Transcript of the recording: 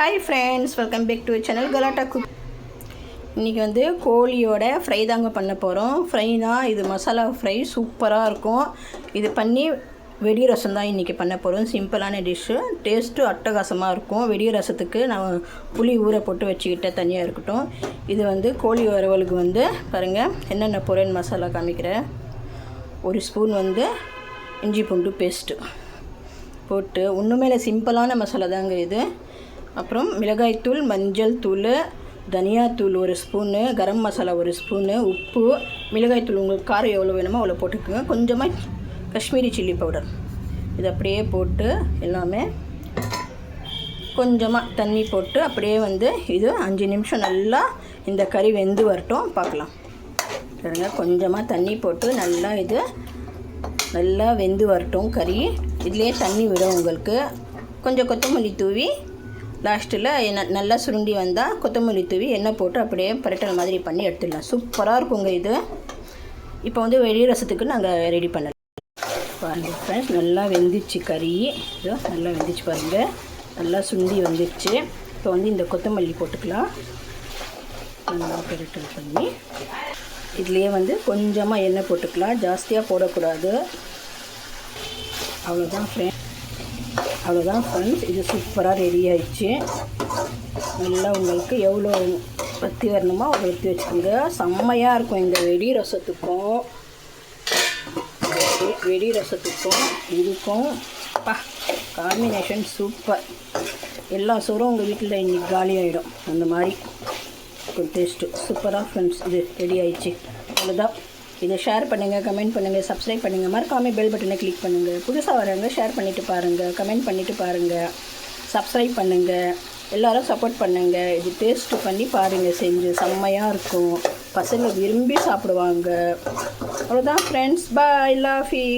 Hi friends, welcome back to channel Galatta cook. இன்றைக்கி வந்து கோழியோட fry தாங்க பண்ண போகிறோம். ஃப்ரை தான் இது, மசாலா ஃப்ரை சூப்பராக இருக்கும். இது பண்ணி வெடி ரசம் தான் இன்றைக்கி பண்ண போகிறோம். சிம்பிளான டிஷ்ஷு, டேஸ்ட்டு அட்டகாசமாக இருக்கும். வெடி ரசத்துக்கு நான் புளி ஊற போட்டு வச்சுக்கிட்டேன், தனியாக இருக்கட்டும். இது வந்து கோழி வறுவலுக்கு வந்து பாருங்கள் என்னென்ன பொருள் மசாலா காமிக்கிறேன். ஒரு ஸ்பூன் வந்து இஞ்சி பூண்டு பேஸ்ட்டு போட்டு, ஒன்றுமே இல்லை, சிம்பிளான மசாலா தாங்க இது. அப்புறம் மிளகாய்த்தூள், மஞ்சள் தூள், தனியாத்தூள் ஒரு ஸ்பூனு, கரம் மசாலா ஒரு ஸ்பூனு, உப்பு, மிளகாய்த்தூள் உங்களுக்கு காரம் எவ்வளோ வேணுமோ அவ்வளோ போட்டுக்கோங்க. கொஞ்சமாக காஷ்மீரி சில்லி பவுடர், இது அப்படியே போட்டு எல்லாமே கொஞ்சமாக தண்ணி போட்டு அப்படியே வந்து இது 5 நிமிஷம் நல்லா இந்த கறி வெந்து வரட்டும், பார்க்கலாம். பாருங்க, கொஞ்சமாக தண்ணி போட்டு நல்லா இது நல்லா வெந்து வரட்டும் கறி. இதுலேயே தண்ணி விடும் உங்களுக்கு. கொஞ்சம் கொத்தமல்லி தூவி லாஸ்ட்டில் நல்லா சுருண்டி வந்தால் கொத்தமல்லி தூவி எண்ணெய் போட்டு அப்படியே பரட்டல் மாதிரி பண்ணி எடுத்துடலாம். சூப்பராக இருக்குங்க இது. இப்போ வந்து வெடி ரசத்துக்கு நாங்கள் ரெடி பண்ணலாம். பாருங்கள் ஃப்ரெண்ட்ஸ், நல்லா வெந்துச்சு கறி. இதோ நல்லா வெந்துச்சு பாருங்கள், நல்லா சுண்டி வந்துடுச்சு. இப்போ வந்து இந்த கொத்தமல்லி போட்டுக்கலாம். நல்லா பரட்டல் பண்ணி இதுலேயே வந்து கொஞ்சமாக எண்ணெய் போட்டுக்கலாம், ஜாஸ்தியாக போடக்கூடாது. அவ்வளோதான் ஃப்ரெண்ட்ஸ், இது சூப்பராக ரெடி ஆயிடுச்சு. நல்லா உங்களுக்கு எவ்வளோ பற்றி வரணுமோ அவ்வளோ எடுத்து வச்சுக்கோங்க. செம்மையாக இருக்கும் இந்த வெடி ரசத்துக்கும் இதுக்கும் காம்பினேஷன் சூப்பர். எல்லா சோறும் உங்கள் வீட்டில் இன்றைக்கி காலி ஆகிடும். அந்த மாதிரி ஒரு டேஸ்ட்டு சூப்பராக ஃப்ரெண்ட்ஸ். இது ரெடி ஆயிடுச்சு. அவ்வளோதான். இதை ஷேர் பண்ணுங்கள், கமெண்ட் பண்ணுங்கள், சப்ஸ்கிரைப் பண்ணுங்கள், மறக்காமல் பெல் பட்டனை கிளிக் பண்ணுங்கள். புதுசாக வரவங்க ஷேர் பண்ணிவிட்டு பாருங்கள், கமெண்ட் பண்ணிவிட்டு பாருங்கள், சப்ஸ்கிரைப் பண்ணுங்கள். எல்லோரும் சப்போர்ட் பண்ணுங்கள். இது டேஸ்ட்டு பண்ணி பாருங்கள், செஞ்சு செம்மையாக இருக்கும். பசங்க விரும்பி சாப்பிடுவாங்க. அவ்வளோதான் ஃப்ரெண்ட்ஸ், பாய், லவ் யூ.